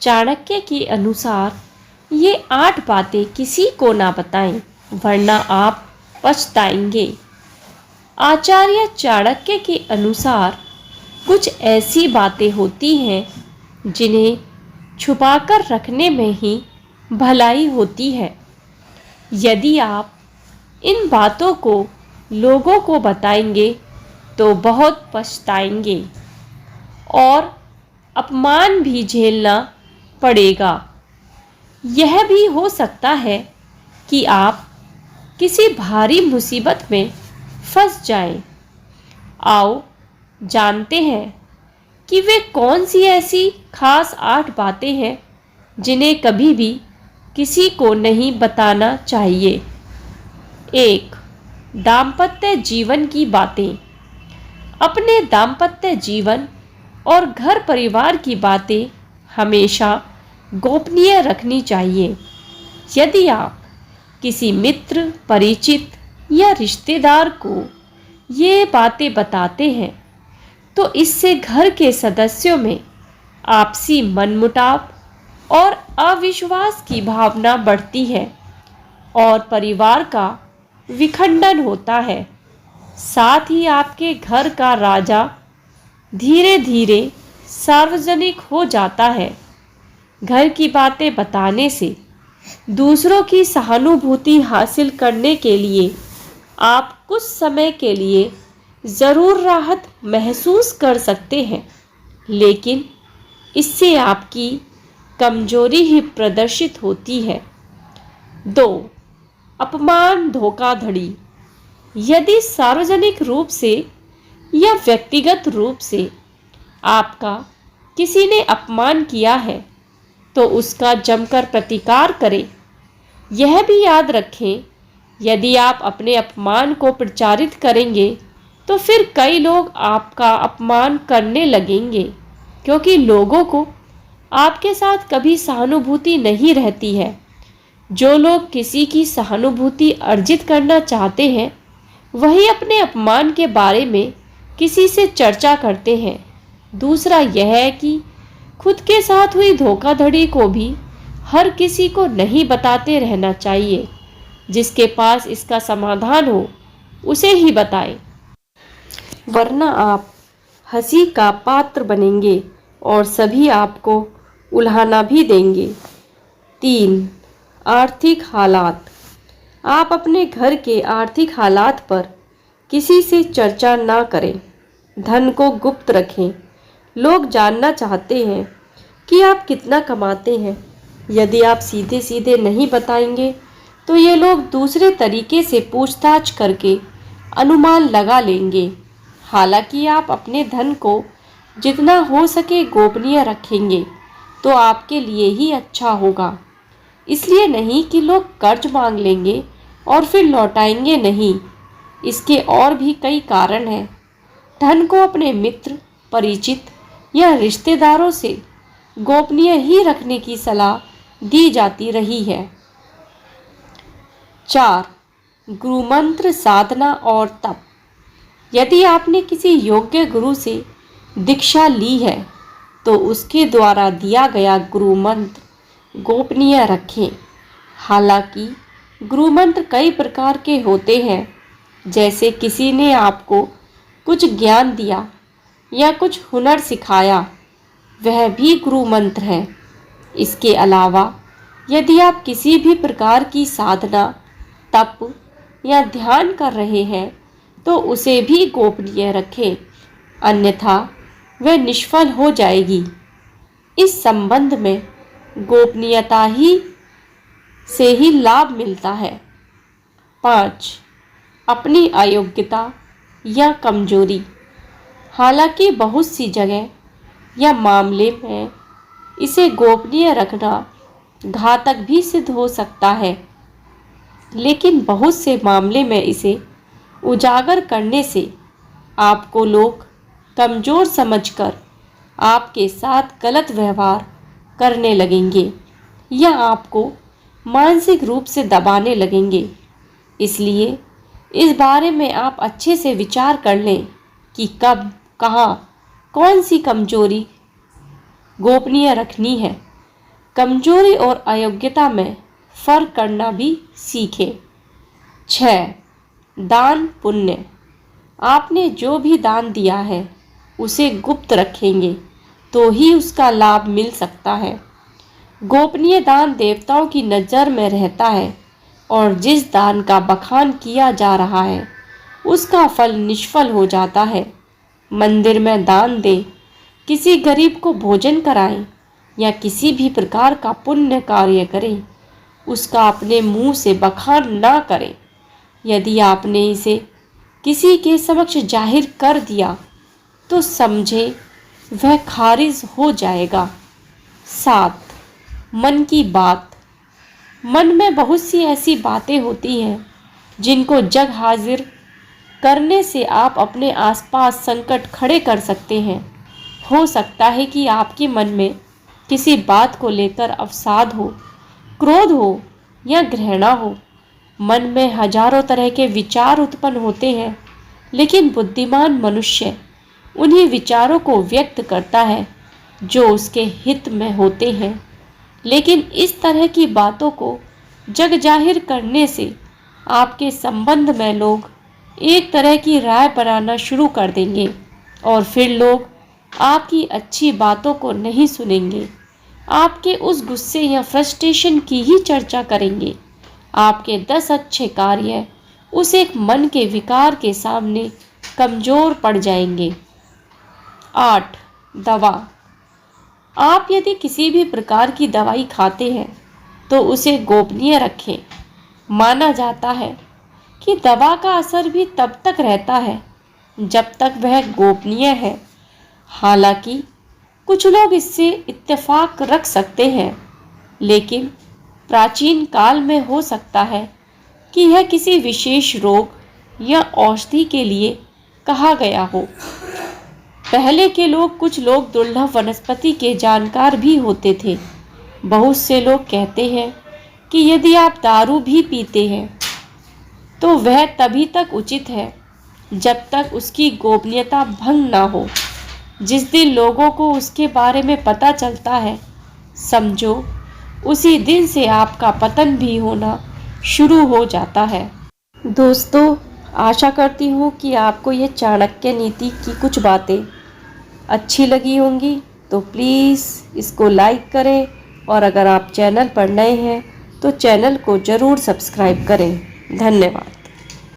चाणक्य के अनुसार ये 8 बातें किसी को ना बताएं, वरना आप पछताएंगे। आचार्य चाणक्य के अनुसार कुछ ऐसी बातें होती हैं जिन्हें छुपाकर रखने में ही भलाई होती है। यदि आप इन बातों को लोगों को बताएंगे तो बहुत पछताएंगे और अपमान भी झेलना पड़ेगा। यह भी हो सकता है कि आप किसी भारी मुसीबत में फंस जाएं। आओ जानते हैं कि वे कौन सी ऐसी खास 8 बातें हैं जिन्हें कभी भी किसी को नहीं बताना चाहिए। 1. दाम्पत्य जीवन की बातें। अपने दाम्पत्य जीवन और घर परिवार की बातें हमेशा गोपनीय रखनी चाहिए। यदि आप किसी मित्र, परिचित या रिश्तेदार को ये बातें बताते हैं तो इससे घर के सदस्यों में आपसी मनमुटाव और अविश्वास की भावना बढ़ती है और परिवार का विखंडन होता है। साथ ही आपके घर का राजा धीरे धीरे सार्वजनिक हो जाता है। घर की बातें बताने से दूसरों की सहानुभूति हासिल करने के लिए आप कुछ समय के लिए ज़रूर राहत महसूस कर सकते हैं, लेकिन इससे आपकी कमजोरी ही प्रदर्शित होती है। 2. अपमान, धोखाधड़ी। यदि सार्वजनिक रूप से या व्यक्तिगत रूप से आपका किसी ने अपमान किया है तो उसका जमकर प्रतिकार करें। यह भी याद रखें, यदि आप अपने अपमान को प्रचारित करेंगे तो फिर कई लोग आपका अपमान करने लगेंगे, क्योंकि लोगों को आपके साथ कभी सहानुभूति नहीं रहती है। जो लोग किसी की सहानुभूति अर्जित करना चाहते हैं वही अपने अपमान के बारे में किसी से चर्चा करते हैं। दूसरा यह है कि खुद के साथ हुई धोखाधड़ी को भी हर किसी को नहीं बताते रहना चाहिए। जिसके पास इसका समाधान हो उसे ही बताएं, वरना आप हंसी का पात्र बनेंगे और सभी आपको उल्हाना भी देंगे। 3. आर्थिक हालात। आप अपने घर के आर्थिक हालात पर किसी से चर्चा ना करें। धन को गुप्त रखें। लोग जानना चाहते हैं कि आप कितना कमाते हैं। यदि आप सीधे सीधे नहीं बताएंगे तो ये लोग दूसरे तरीके से पूछताछ करके अनुमान लगा लेंगे। हालांकि आप अपने धन को जितना हो सके गोपनीय रखेंगे तो आपके लिए ही अच्छा होगा। इसलिए नहीं कि लोग कर्ज मांग लेंगे और फिर लौटाएंगे नहीं। इसके और भी कई कारण हैं। धन को अपने मित्र, परिचित या रिश्तेदारों से गोपनीय ही रखने की सलाह दी जाती रही है। 4. गुरुमंत्र, साधना और तप। यदि आपने किसी योग्य गुरु से दीक्षा ली है तो उसके द्वारा दिया गया गुरु मंत्र गोपनीय रखें। हालांकि गुरु मंत्र कई प्रकार के होते हैं, जैसे किसी ने आपको कुछ ज्ञान दिया या कुछ हुनर सिखाया, वह भी गुरु मंत्र है। इसके अलावा यदि आप किसी भी प्रकार की साधना, तप या ध्यान कर रहे हैं तो उसे भी गोपनीय रखें, अन्यथा वह निष्फल हो जाएगी। इस संबंध में गोपनीयता से ही लाभ मिलता है। 5. अपनी अयोग्यता या कमजोरी। हालांकि बहुत सी जगह या मामले में इसे गोपनीय रखना घातक भी सिद्ध हो सकता है, लेकिन बहुत से मामले में इसे उजागर करने से आपको लोग कमज़ोर समझकर आपके साथ गलत व्यवहार करने लगेंगे या आपको मानसिक रूप से दबाने लगेंगे। इसलिए इस बारे में आप अच्छे से विचार कर लें कि कब, कहाँ, कौन सी कमजोरी गोपनीय रखनी है कमजोरी और अयोग्यता में फर्क करना भी सीखें। 6. दान पुण्य। आपने जो भी दान दिया है उसे गुप्त रखेंगे तो ही उसका लाभ मिल सकता है। गोपनीय दान देवताओं की नज़र में रहता है और जिस दान का बखान किया जा रहा है उसका फल निष्फल हो जाता है। मंदिर में दान दें, किसी गरीब को भोजन कराएं या किसी भी प्रकार का पुण्य कार्य करें, उसका अपने मुंह से बखान ना करें। यदि आपने इसे किसी के समक्ष जाहिर कर दिया तो समझे वह खारिज हो जाएगा। 7. मन की बात। मन में बहुत सी ऐसी बातें होती हैं जिनको जग हाजिर करने से आप अपने आसपास संकट खड़े कर सकते हैं। हो सकता है कि आपके मन में किसी बात को लेकर अवसाद हो, क्रोध हो या घृणा हो। मन में हजारों तरह के विचार उत्पन्न होते हैं, लेकिन बुद्धिमान मनुष्य उन्हीं विचारों को व्यक्त करता है जो उसके हित में होते हैं। लेकिन इस तरह की बातों को जग जाहिर करने से आपके संबंध में लोग एक तरह की राय बनाना शुरू कर देंगे और फिर लोग आपकी अच्छी बातों को नहीं सुनेंगे, आपके उस गुस्से या फ्रस्ट्रेशन की ही चर्चा करेंगे। आपके 10 अच्छे कार्य उस एक मन के विकार के सामने कमजोर पड़ जाएंगे। 8. दवा। आप यदि किसी भी प्रकार की दवाई खाते हैं तो उसे गोपनीय रखें। माना जाता है कि दवा का असर भी तब तक रहता है जब तक वह गोपनीय है। हालांकि कुछ लोग इससे इत्तेफाक रख सकते हैं, लेकिन प्राचीन काल में हो सकता है कि यह किसी विशेष रोग या औषधि के लिए कहा गया हो। पहले के लोग, कुछ लोग दुर्लभ वनस्पति के जानकार भी होते थे। बहुत से लोग कहते हैं कि यदि आप दारू भी पीते हैं तो वह तभी तक उचित है जब तक उसकी गोपनीयता भंग ना हो। जिस दिन लोगों को उसके बारे में पता चलता है, समझो उसी दिन से आपका पतन भी होना शुरू हो जाता है। दोस्तों, आशा करती हूँ कि आपको यह चाणक्य नीति की कुछ बातें अच्छी लगी होंगी, तो प्लीज़ इसको लाइक करें और अगर आप चैनल पर नए हैं तो चैनल को ज़रूर सब्सक्राइब करें। धन्यवाद।